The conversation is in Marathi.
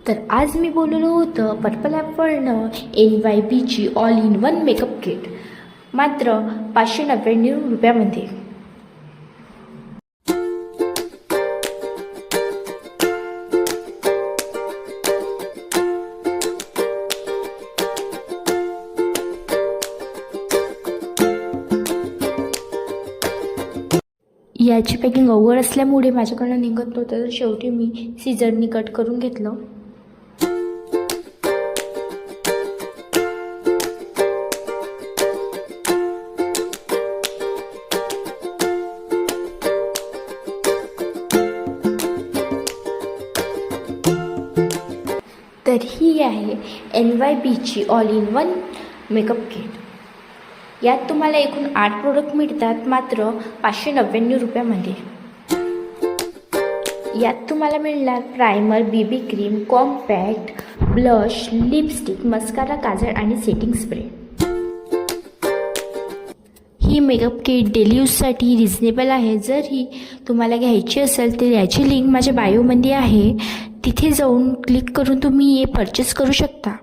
तर आज मी बोललो होतं पर्पल ॲपवरनं NYBची all in one makeup kit मात्र 599 रुपयामध्ये. याची पॅकिंग अवघड असल्यामुळे माझ्याकडनं निघत नव्हतं, तर शेवटी मी सीझरनी कट करून घेतलं. तर ही आहे NYBची all in one makeup kit. यात तुम्हाला एकूण 8 प्रोडक्ट मिळतात मात्र 599 रुपयामध्ये. यात तुम्हाला मिळणार primer, BB cream, compact, blush, lipstick, mascara, काजळ आणि सेटिंग स्प्रे. ही मेकअप किट डेली यूजसाठी रिझनेबल आहे. जर ही तुम्हाला घ्यायची असेल तर याची लिंक माझ्या बायोमध्ये आहे, तिथे जाऊन क्लिक करून तुम्ही हे परचेस करू शकता.